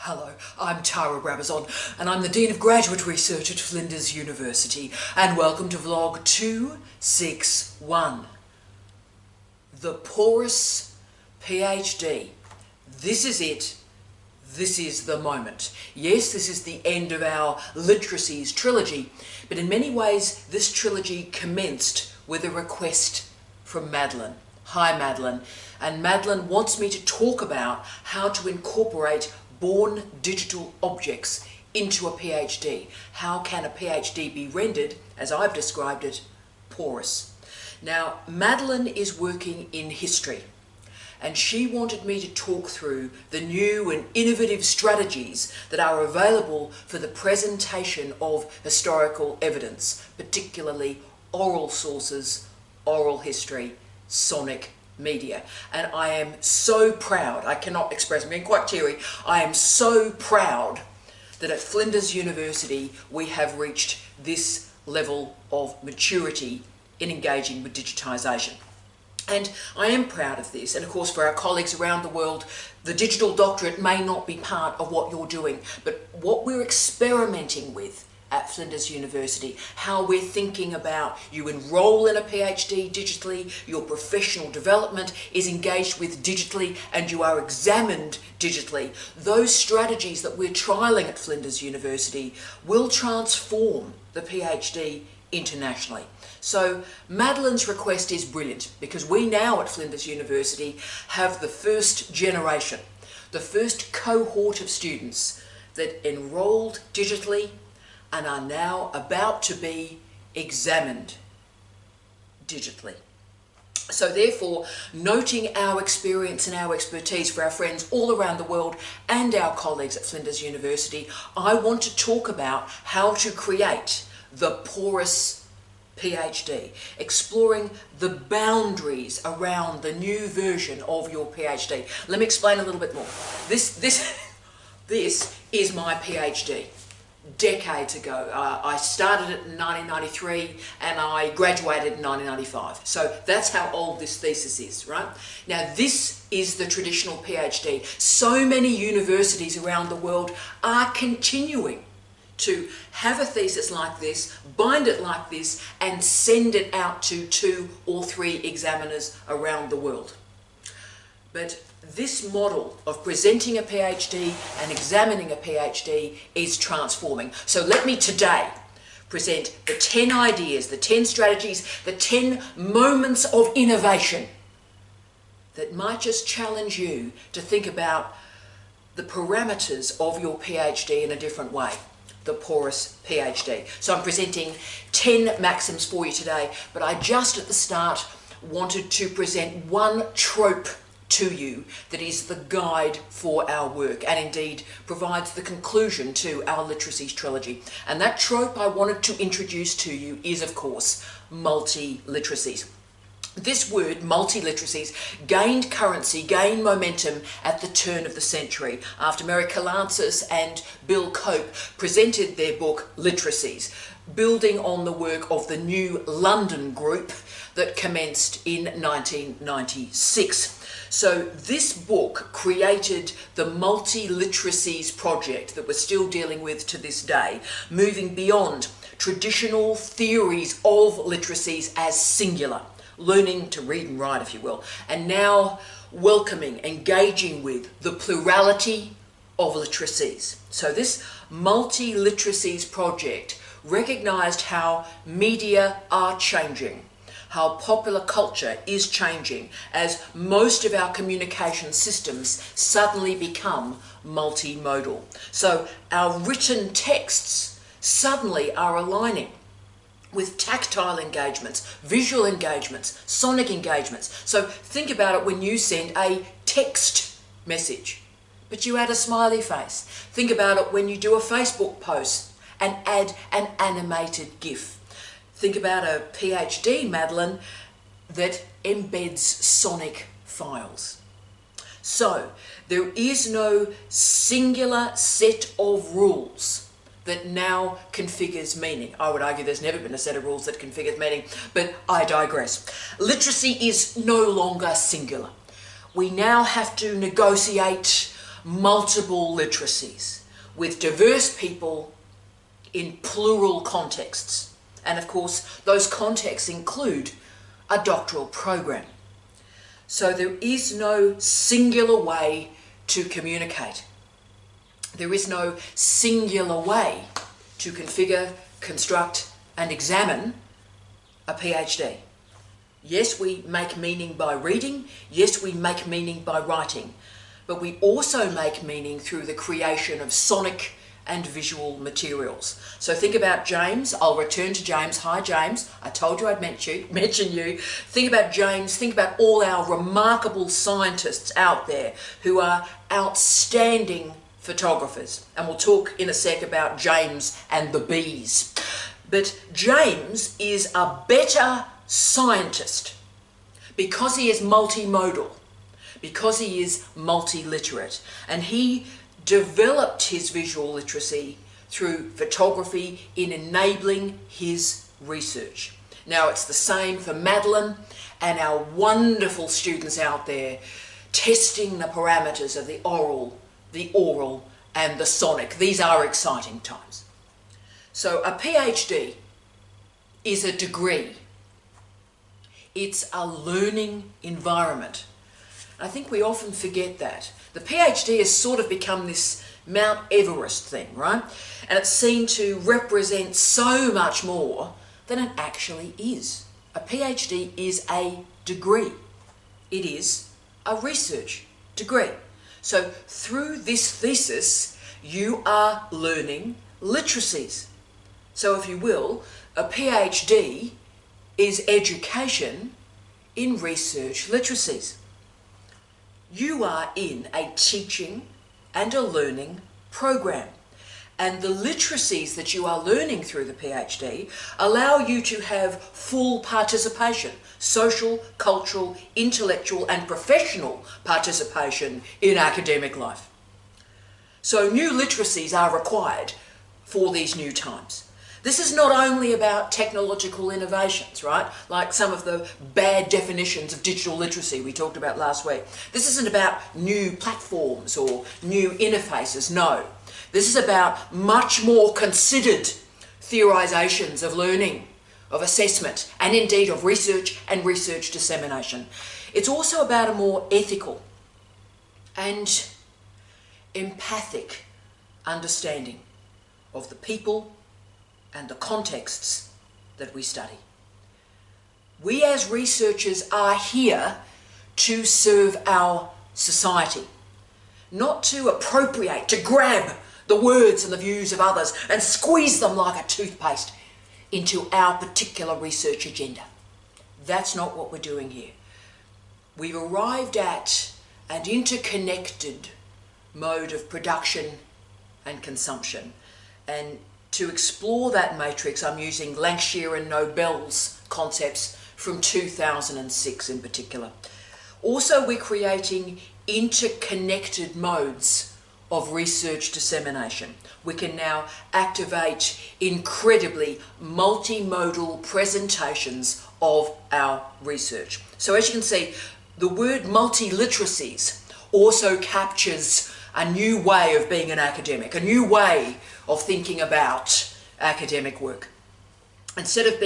Hello, I'm Tara Brabazon, and I'm the Dean of Graduate Research at Flinders University, and welcome to Vlog 261, the Porous PhD. This is it. This is the moment. Yes, this is the end of our literacies trilogy, but in many ways this trilogy commenced with a request from Madeline. Hi Madeline, and Madeline wants me to talk about how to incorporate born digital objects into a PhD. How can a PhD be rendered, as I've described it, porous? Now, Madeline is working in history, and she wanted me to talk through the new and innovative strategies that are available for the presentation of historical evidence, particularly oral sources, oral history, sonic media. And I am so proud, I cannot express, I'm getting quite teary, I am so proud that at Flinders University we have reached this level of maturity in engaging with digitisation. And I am proud of this, and of course for our colleagues around the world, the digital doctorate may not be part of what you're doing, but what we're experimenting with at Flinders University, how we're thinking about you enroll in a PhD digitally, your professional development is engaged with digitally, and you are examined digitally. Those strategies that we're trialling at Flinders University will transform the PhD internationally. So Madeline's request is brilliant, because we now at Flinders University have the first generation, the first cohort of students that enrolled digitally and are now about to be examined digitally. So therefore, noting our experience and our expertise for our friends all around the world and our colleagues at Flinders University, I want to talk about how to create the porous PhD, exploring the boundaries around the new version of your PhD. Let me explain a little bit more. This is my PhD. Decades ago. I started it in 1993 and I graduated in 1995. So that's how old this thesis is, right? Now this is the traditional PhD. So many universities around the world are continuing to have a thesis like this, bind it like this, and send it out to 2 or 3 examiners around the world. But this model of presenting a PhD and examining a PhD is transforming. So let me today present the 10 ideas, the 10 strategies, the 10 moments of innovation that might just challenge you to think about the parameters of your PhD in a different way. The porous PhD. So I'm presenting 10 maxims for you today, but I just at the start wanted to present one trope to you that is the guide for our work and indeed provides the conclusion to our literacies trilogy. And that trope I wanted to introduce to you is, of course, multi-literacies. This word, multi-literacies, gained currency, gained momentum at the turn of the century after Mary Kalantzis and Bill Cope presented their book Literacies, building on the work of the New London group that commenced in 1996. So this book created the multi-literacies project that we're still dealing with to this day, moving beyond traditional theories of literacies as singular, learning to read and write, if you will, and now welcoming, engaging with the plurality of literacies. So this multi-literacies project recognised how media are changing, how popular culture is changing as most of our communication systems suddenly become multimodal. So our written texts suddenly are aligning with tactile engagements, visual engagements, sonic engagements. So think about it when you send a text message, but you add a smiley face. Think about it when you do a Facebook post and add an animated GIF. Think about a PhD, Madeline, that embeds sonic files. So there is no singular set of rules that now configures meaning. I would argue there's never been a set of rules that configures meaning, but I digress. Literacy is no longer singular. We now have to negotiate multiple literacies with diverse people in plural contexts. And of course, those contexts include a doctoral program. So there is no singular way to communicate. There is no singular way to configure, construct, and examine a PhD. Yes, we make meaning by reading. Yes, we make meaning by writing. But we also make meaning through the creation of sonic and visual materials. So think about James. I'll return to James. Hi, James. I told you I'd mention you. Think about James. Think about all our remarkable scientists out there who are outstanding photographers. And we'll talk in a sec about James and the bees. But James is a better scientist because he is multimodal, because he is multi-literate, and he developed his visual literacy through photography in enabling his research. Now it's the same for Madeline and our wonderful students out there testing the parameters of the oral, and the sonic. These are exciting times. So a PhD is a degree. It's a learning environment. I think we often forget that. The PhD has sort of become this Mount Everest thing, right? And it's seen to represent so much more than it actually is. A PhD is a degree. It is a research degree. So through this thesis, you are learning literacies. So if you will, a PhD is education in research literacies. You are in a teaching and a learning program. And the literacies that you are learning through the PhD allow you to have full participation, social, cultural, intellectual and professional participation in academic life. So new literacies are required for these new times. This is not only about technological innovations, right? Like some of the bad definitions of digital literacy we talked about last week. This isn't about new platforms or new interfaces, no. This is about much more considered theorisations of learning, of assessment, and indeed of research and research dissemination. It's also about a more ethical and empathic understanding of the people and the contexts that we study. We as researchers are here to serve our society, not to appropriate, to grab the words and the views of others and squeeze them like a toothpaste into our particular research agenda. That's not what we're doing here. We've arrived at an interconnected mode of production and consumption. And to explore that matrix, I'm using Lancashire and Nobel's concepts from 2006 in particular. Also, we're creating interconnected modes of research dissemination. We can now activate incredibly multimodal presentations of our research. So as you can see, the word multi-literacies also captures a new way of being an academic, a new way of thinking about academic work. Instead of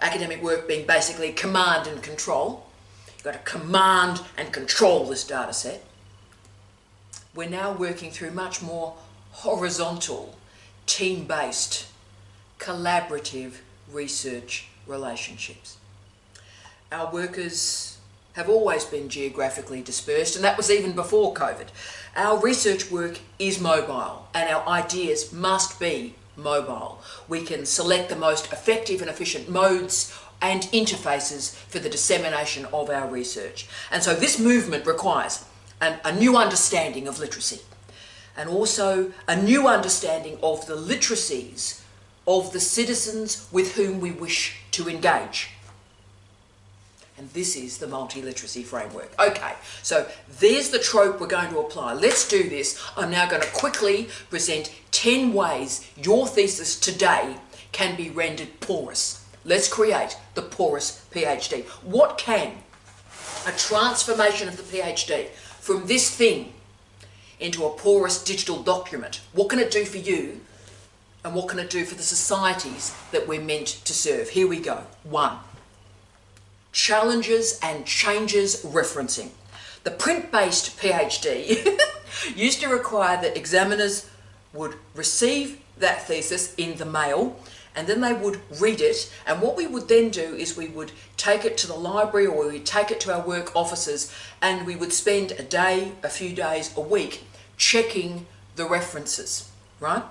academic work being basically command and control, you've got to command and control this data set. We're now working through much more horizontal, team-based, collaborative research relationships. Our workers have always been geographically dispersed, and that was even before COVID. Our research work is mobile, and our ideas must be mobile. We can select the most effective and efficient modes and interfaces for the dissemination of our research. And so this movement requires a new understanding of literacy, and also a new understanding of the literacies of the citizens with whom we wish to engage. And this is the multi-literacy framework. Okay, so there's the trope we're going to apply. Let's do this. I'm now going to quickly present 10 ways your thesis today can be rendered porous. Let's create the porous PhD. What can a transformation of the PhD from this thing into a porous digital document, what can it do for you and what can it do for the societies that we're meant to serve? Here we go. 1. Challenges and changes referencing. The print-based PhD used to require that examiners would receive that thesis in the mail, and then they would read it, and what we would then do is we would take it to the library or we'd take it to our work offices, and we would spend a day, a few days, a week checking the references, right?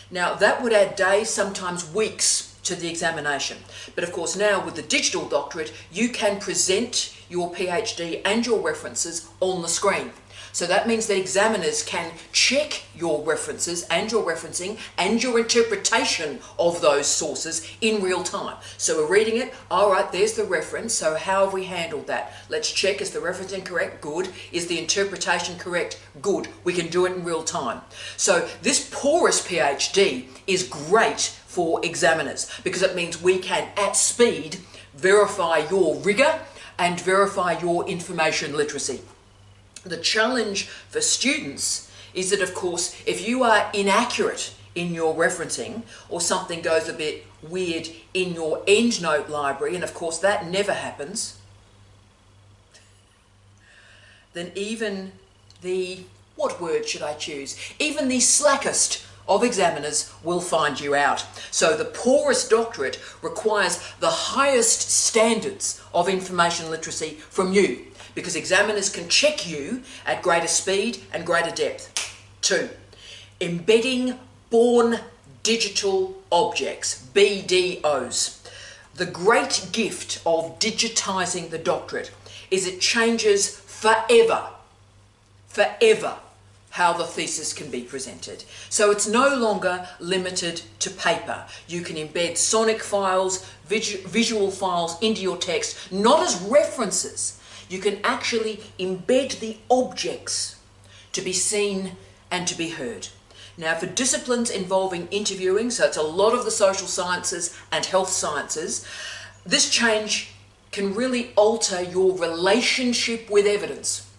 Now that would add days, sometimes weeks to the examination. But of course now with the digital doctorate, you can present your PhD and your references on the screen. So that means that examiners can check your references and your referencing and your interpretation of those sources in real time. So we're reading it, all right, there's the reference, so how have we handled that? Let's check, is the referencing correct? Good. Is the interpretation correct? Good. We can do it in real time. So this porous PhD is great for examiners because it means we can, at speed, verify your rigour and verify your information literacy. The challenge for students is that, of course, if you are inaccurate in your referencing or something goes a bit weird in your EndNote library, and of course that never happens, then even the, what word should I choose? Even the slackest of examiners will find you out. So the porous doctorate requires the highest standards of information literacy from you, because examiners can check you at greater speed and greater depth. 2. Embedding born digital objects, BDOs. The great gift of digitising the doctorate is it changes forever how the thesis can be presented. So it's no longer limited to paper. You can embed sonic files, visual files into your text, not as references. You can actually embed the objects to be seen and to be heard. Now for disciplines involving interviewing, so it's a lot of the social sciences and health sciences, this change can really alter your relationship with evidence.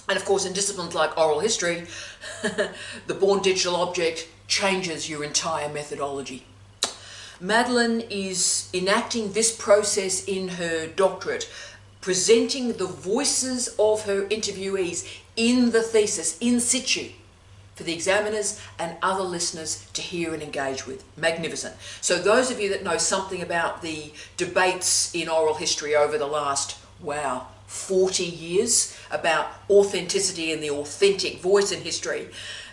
And of course in disciplines like oral history, the born digital object changes your entire methodology. Madeline is enacting this process in her doctorate, presenting the voices of her interviewees in the thesis, in situ, for the examiners and other listeners to hear and engage with. Magnificent. So those of you that know something about the debates in oral history over the last, 40 years about authenticity and the authentic voice in history,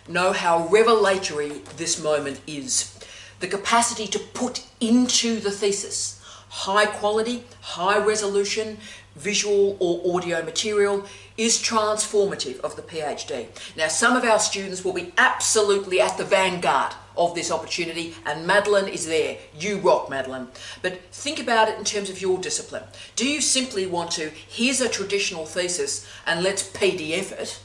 know how revelatory this moment is. The capacity to put into the thesis high quality, high resolution, visual or audio material is transformative of the PhD. Now some of our students will be absolutely at the vanguard of this opportunity, and Madeline is there. You rock, Madeline. But think about it in terms of your discipline. Do you simply want to, here's a traditional thesis and let's PDF it?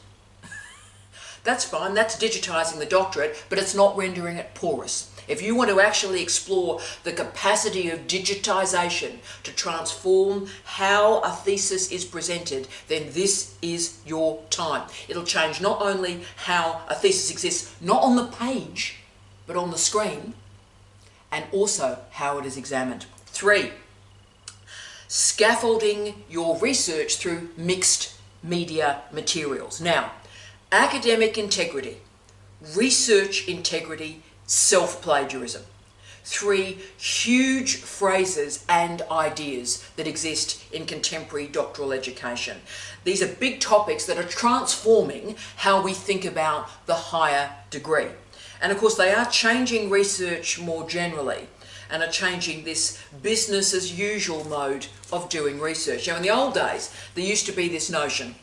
That's fine, that's digitising the doctorate, but it's not rendering it porous. If you want to actually explore the capacity of digitisation to transform how a thesis is presented, then this is your time. It'll change not only how a thesis exists, not on the page, but on the screen, and also how it is examined. 3. Scaffolding your research through mixed media materials. Now, academic integrity, research integrity, self-plagiarism. 3 huge phrases and ideas that exist in contemporary doctoral education. These are big topics that are transforming how we think about the higher degree. And of course they are changing research more generally and are changing this business as usual mode of doing research. Now in the old days, there used to be this notion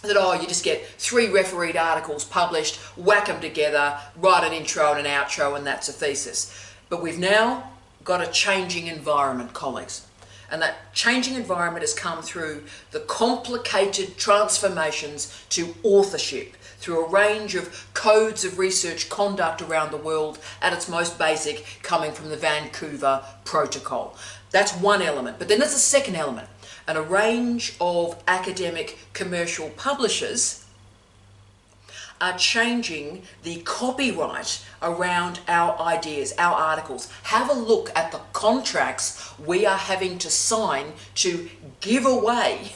that, oh, you just get 3 refereed articles published, whack them together, write an intro and an outro, and that's a thesis. But we've now got a changing environment, colleagues. And that changing environment has come through the complicated transformations to authorship, through a range of codes of research conduct around the world, at its most basic, coming from the Vancouver Protocol. That's one element. But then there's a second element. And a range of academic commercial publishers are changing the copyright around our ideas, our articles. Have a look at the contracts we are having to sign to give away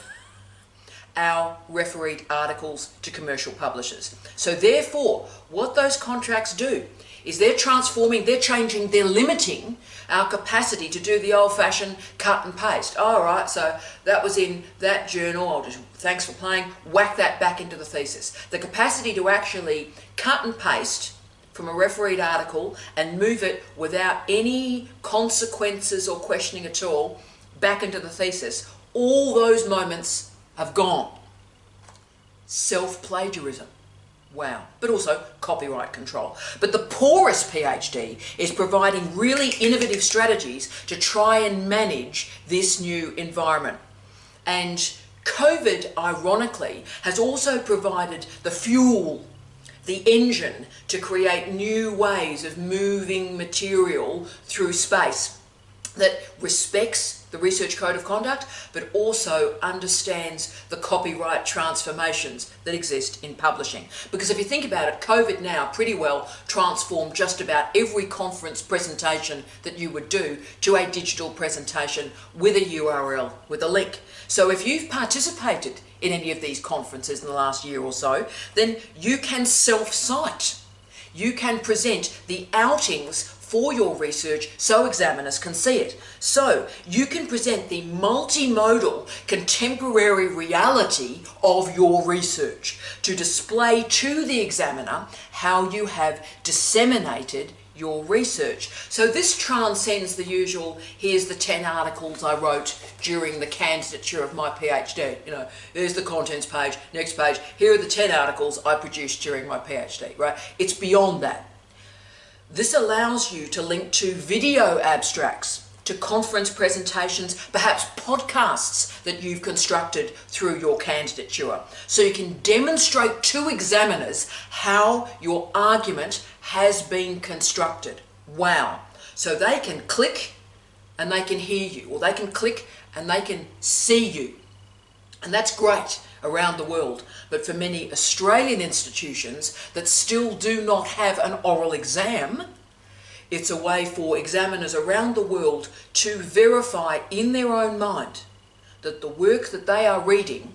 our refereed articles to commercial publishers. So therefore, what those contracts do is they're changing, they're limiting our capacity to do the old-fashioned cut and paste. All right, so that was in that journal, I'll just, thanks for playing, whack that back into the thesis. The capacity to actually cut and paste from a refereed article and move it without any consequences or questioning at all back into the thesis, all those moments have gone. Self-plagiarism. Wow. But also copyright control. But the Porous PhD is providing really innovative strategies to try and manage this new environment. And COVID, ironically, has also provided the fuel, the engine to create new ways of moving material through space that respects the Research Code of Conduct, but also understands the copyright transformations that exist in publishing. Because if you think about it, COVID now pretty well transformed just about every conference presentation that you would do to a digital presentation with a URL, with a link. So if you've participated in any of these conferences in the last year or so, then you can self-cite. You can present the outings for your research so examiners can see it. So you can present the multimodal contemporary reality of your research to display to the examiner how you have disseminated your research. So this transcends the usual, here's the 10 articles I wrote during the candidature of my PhD. You know, there's the contents page, next page, here are the 10 articles I produced during my PhD, right? It's beyond that. This allows you to link to video abstracts, to conference presentations, perhaps podcasts that you've constructed through your candidature. So you can demonstrate to examiners how your argument has been constructed. Wow. So they can click and they can hear you, or they can click and they can see you. And that's great around the world. But for many Australian institutions that still do not have an oral exam, it's a way for examiners around the world to verify in their own mind that the work that they are reading,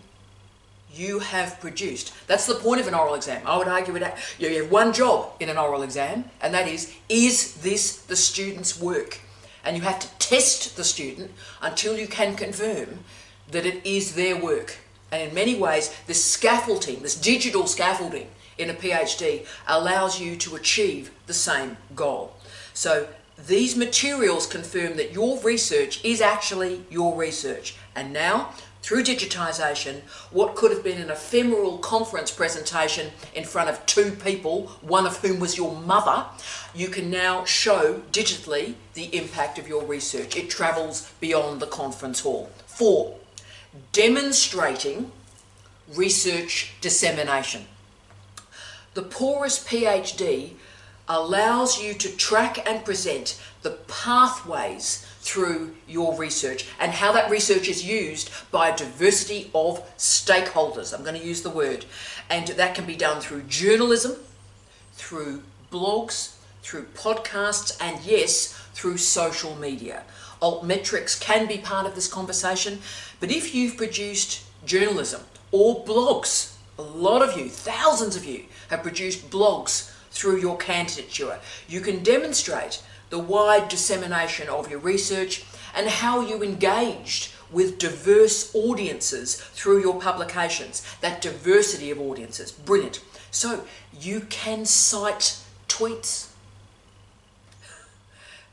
you have produced. That's the point of an oral exam. I would argue that you have one job in an oral exam, and that is this the student's work? And you have to test the student until you can confirm that it is their work. And in many ways, this scaffolding, this digital scaffolding in a PhD allows you to achieve the same goal. So these materials confirm that your research is actually your research. And now, through digitisation, what could have been an ephemeral conference presentation in front of 2 people, one of whom was your mother, you can now show digitally the impact of your research. It travels beyond the conference hall. 4. Demonstrating research dissemination. The Porous PhD allows you to track and present the pathways through your research and how that research is used by a diversity of stakeholders. I'm going to use the word. And that can be done through journalism, through blogs, through podcasts, and yes, through social media. Altmetrics can be part of this conversation, but if you've produced journalism or blogs, a lot of you, thousands of you, have produced blogs through your candidature, you can demonstrate the wide dissemination of your research and how you engaged with diverse audiences through your publications. That diversity of audiences, brilliant. So you can cite tweets.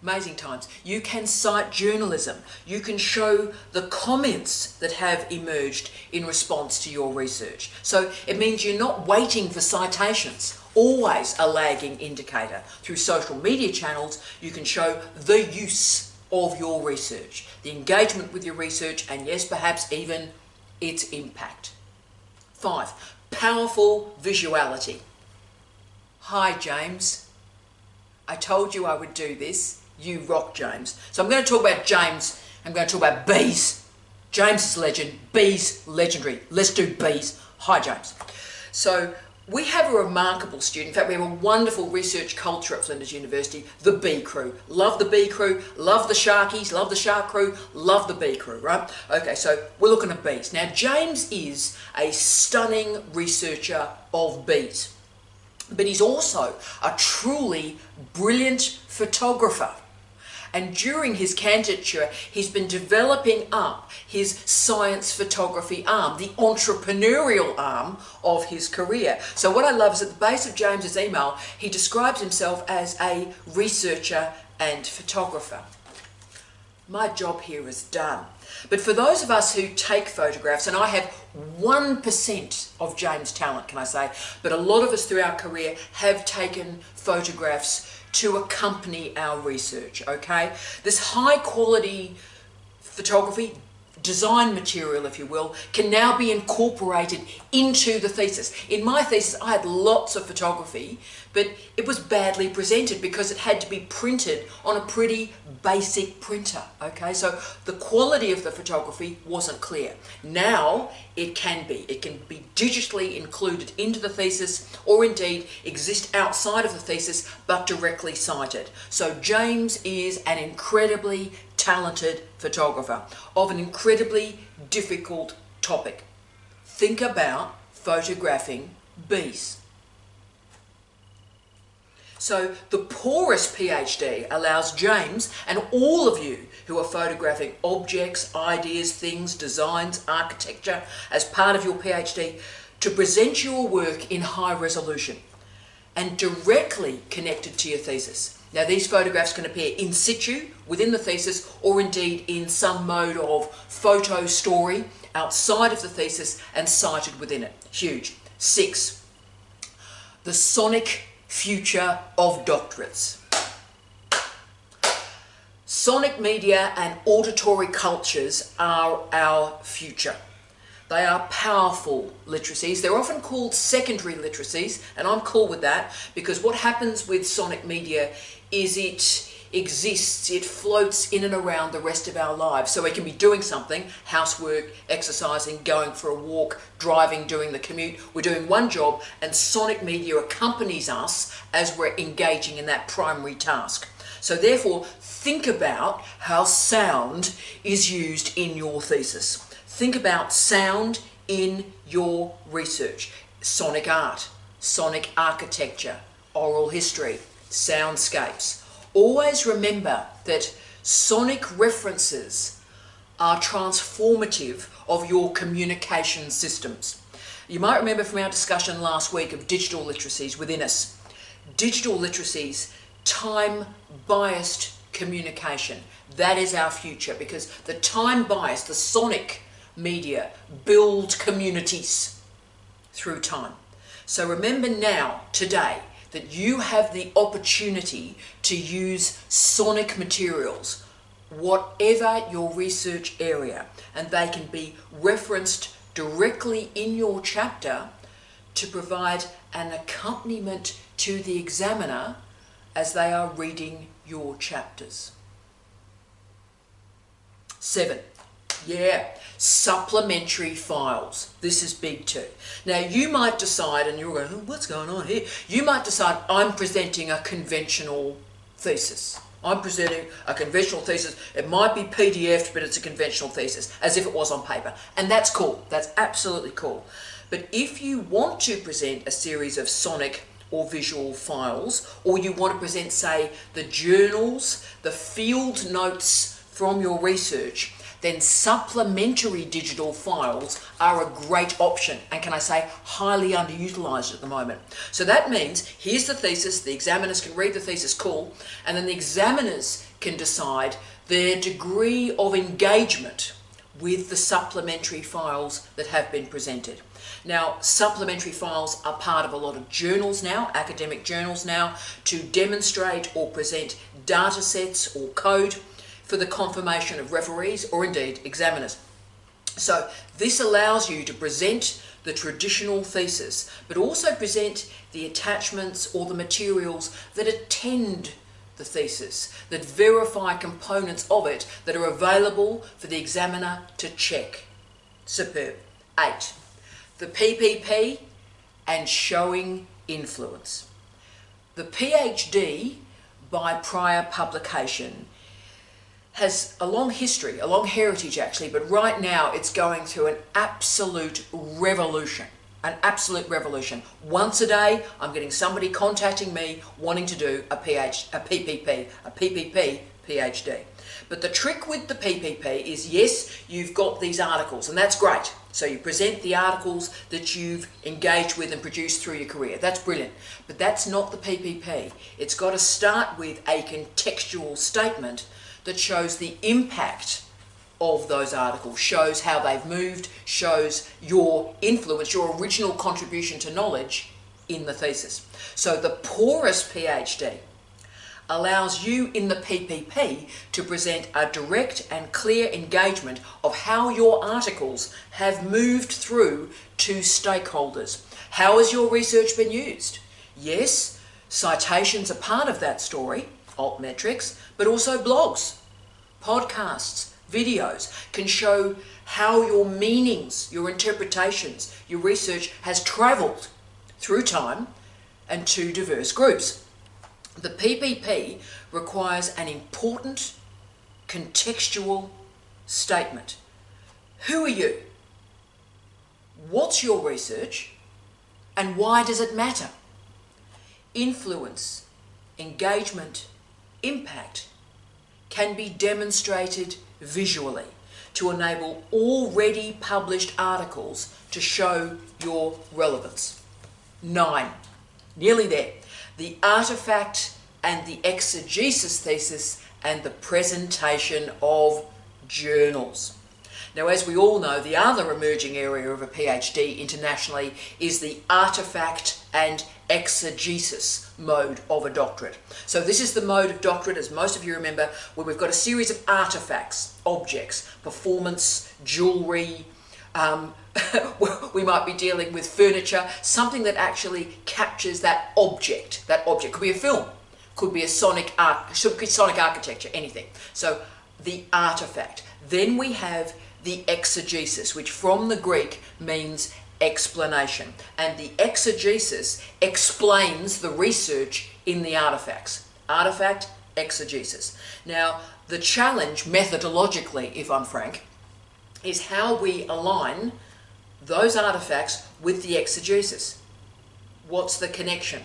Amazing times. You can cite journalism. You can show the comments that have emerged in response to your research. So it means you're not waiting for citations, always a lagging indicator. Through social media channels, you can show the use of your research, the engagement with your research, and yes, perhaps even its impact. 5, powerful visuality. Hi, James. I told you I would do this. You rock, James. So I'm going to talk about James. I'm going to talk about bees. James is legend. Bees, legendary. Let's do bees. Hi, James. So We have a remarkable student. In fact, we have a wonderful research culture at Flinders University, the B crew. Love the B crew, love the Sharkies, love the Shark crew, love the B crew, right? Okay, so we're looking at bees. Now, James is a stunning researcher of bees, but he's also a truly brilliant photographer. And during his candidature, he's been developing up his science photography arm, the entrepreneurial arm of his career. So what I love is at the base of James's email, he describes himself as a researcher and photographer. My job here is done. But for those of us who take photographs, and I have 1% of James' talent, can I say, but a lot of us through our career have taken photographs to accompany our research, okay? This high quality photography, design material, if you will, can now be incorporated into the thesis. In my thesis, I had lots of photography, but it was badly presented because it had to be printed on a pretty basic printer, okay? So the quality of the photography wasn't clear. Now it can be. It can be digitally included into the thesis or indeed exist outside of the thesis but directly cited. So James is an incredibly talented photographer of an incredibly difficult topic. Think about photographing bees. So the Porous PhD allows James and all of you who are photographing objects, ideas, things, designs, architecture as part of your PhD to present your work in high resolution and directly connected to your thesis. Now these photographs can appear in situ within the thesis or indeed in some mode of photo story outside of the thesis and cited within it. Huge. 6. The sonic future of doctorates. Sonic media and auditory cultures are our future. They are powerful literacies. They're often called secondary literacies, and I'm cool with that because what happens with sonic media is it exists, it floats in and around the rest of our lives. So we can be doing something, housework, exercising, going for a walk, driving, doing the commute. We're doing one job and sonic media accompanies us as we're engaging in that primary task. So therefore, think about how sound is used in your thesis. Think about sound in your research. Sonic art, sonic architecture, oral history, soundscapes. Always remember that sonic references are transformative of your communication systems. You might remember from our discussion last week of digital literacies within us. Digital literacies, time-biased communication. That is our future because the time-biased, the sonic media build communities through time. So remember now, today, that you have the opportunity to use sonic materials, whatever your research area, and they can be referenced directly in your chapter to provide an accompaniment to the examiner as they are reading your chapters. 7. Supplementary files. This is big too. Now you might decide, and you're going, oh, what's going on here? You might decide, I'm presenting a conventional thesis. I'm presenting a conventional thesis. It might be PDF'd, but it's a conventional thesis, as if it was on paper. And that's cool. That's absolutely cool. But if you want to present a series of sonic or visual files, or you want to present, say, the journals, the field notes from your research, then supplementary digital files are a great option and, can I say, highly underutilized at the moment. So that means here's the thesis, the examiners can read the thesis, cool, and then the examiners can decide their degree of engagement with the supplementary files that have been presented. Now, supplementary files are part of a lot of journals now, academic journals now, to demonstrate or present data sets or code for the confirmation of referees or indeed examiners. So this allows you to present the traditional thesis, but also present the attachments or the materials that attend the thesis, that verify components of it that are available for the examiner to check. Superb. 8. The PPP and showing influence. The PhD by prior publication has a long history, a long heritage actually, but right now it's going through an absolute revolution. An absolute revolution. Once a day, I'm getting somebody contacting me wanting to do a PPP PhD. But the trick with the PPP is, yes, you've got these articles, and that's great. So you present the articles that you've engaged with and produced through your career. That's brilliant. But that's not the PPP. It's got to start with a contextual statement that shows the impact of those articles, shows how they've moved, shows your influence, your original contribution to knowledge in the thesis. So the Porous PhD allows you in the PPP to present a direct and clear engagement of how your articles have moved through to stakeholders. How has your research been used? Yes, citations are part of that story, altmetrics, but also blogs, podcasts, videos can show how your meanings, your interpretations, your research has travelled through time and to diverse groups. The PPP requires an important contextual statement. Who are you? What's your research? And why does it matter? Influence, engagement, impact can be demonstrated visually to enable already published articles to show your relevance. 9. Nearly there. The artifact and the exegesis thesis and the presentation of journals. Now, as we all know, the other emerging area of a PhD internationally is the artifact and exegesis mode of a doctorate. So this is the mode of doctorate, as most of you remember, where we've got a series of artifacts, objects, performance, jewellery, we might be dealing with furniture, something that actually captures that object. That object could be a film, could be a sonic architecture, anything. So the artifact. Then we have the exegesis, which from the Greek means explanation. And the exegesis explains the research in the artifacts. Artifact, exegesis. Now, the challenge methodologically, if I'm frank, is how we align those artifacts with the exegesis. What's the connection?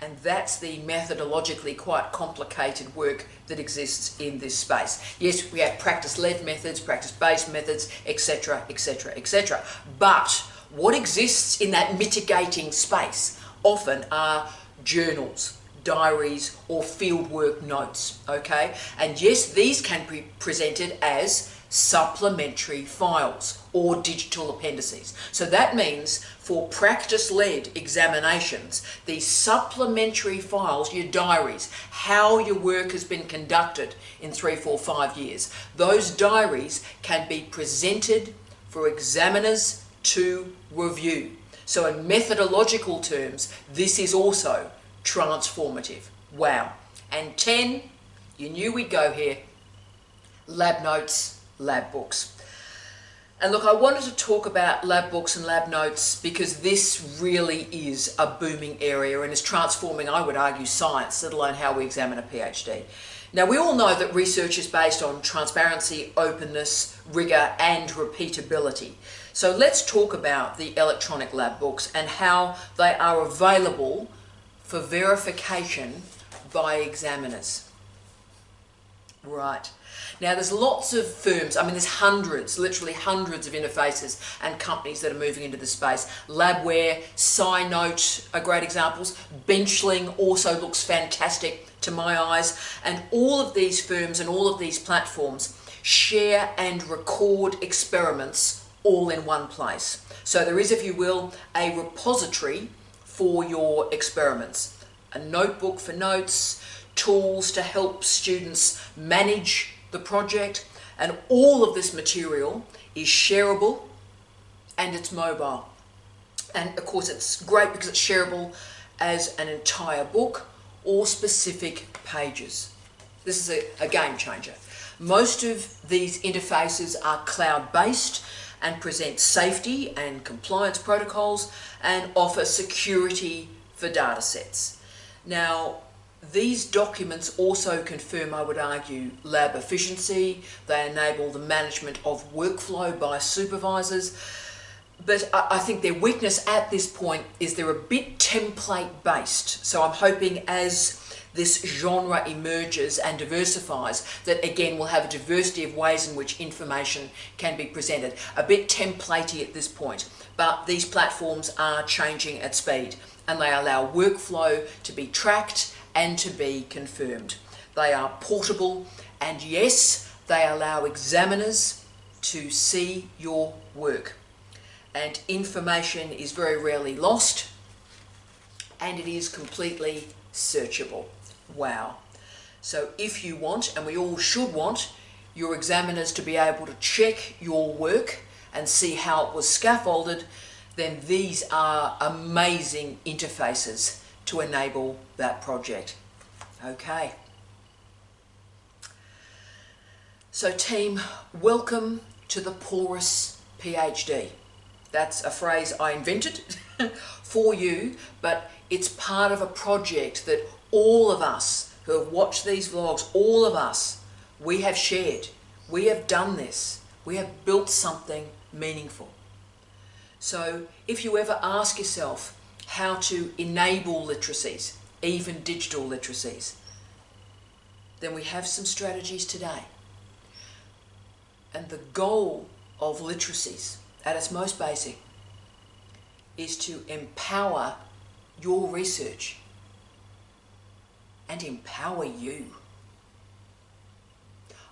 And that's the methodologically quite complicated work that exists in this space. Yes, we have practice-led methods, practice-based methods, etc., etc., etc. But what exists in that mitigating space often are journals, diaries, or fieldwork notes, okay? And yes, these can be presented as supplementary files or digital appendices. So that means for practice-led examinations, these supplementary files, your diaries, how your work has been conducted in 3, 4, 5 years, those diaries can be presented for examiners to review. So in methodological terms, this is also transformative. Wow. And 10, you knew we'd go here, lab notes, lab books. And look, I wanted to talk about lab books and lab notes because this really is a booming area and is transforming, I would argue, science, let alone how we examine a PhD. Now, we all know that research is based on transparency, openness, rigour and repeatability. So let's talk about the electronic lab books and how they are available for verification by examiners. Right. Now, there's lots of firms, I mean, there's hundreds, literally hundreds of interfaces and companies that are moving into the space. Labware, SciNote are great examples. Benchling also looks fantastic to my eyes. And all of these firms and all of these platforms share and record experiments all in one place. So there is, if you will, a repository for your experiments. A notebook for notes, tools to help students manage the project, and all of this material is shareable and it's mobile. And of course it's great because it's shareable as an entire book or specific pages. This is a game changer. Most of these interfaces are cloud-based and present safety and compliance protocols and offer security for data sets. Now, these documents also confirm, I would argue, lab efficiency. They enable the management of workflow by supervisors. But I think their weakness at this point is they're a bit template-based. So I'm hoping as this genre emerges and diversifies, that again we'll have a diversity of ways in which information can be presented. A bit templatey at this point, but these platforms are changing at speed and they allow workflow to be tracked and to be confirmed. They are portable, and yes, they allow examiners to see your work. And information is very rarely lost, and it is completely searchable. Wow. So if you want, and we all should want, your examiners to be able to check your work and see how it was scaffolded, then these are amazing interfaces to enable that project. Okay. So team, welcome to the Porous PhD. That's a phrase I invented for you, but it's part of a project that all of us who have watched these vlogs, all of us, we have shared. We have done this. We have built something meaningful. So if you ever ask yourself how to enable literacies, even digital literacies, then we have some strategies today. And the goal of literacies, at its most basic, is to empower your research and empower you.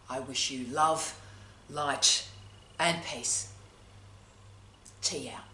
I wish you love, light, and peace. Tea out.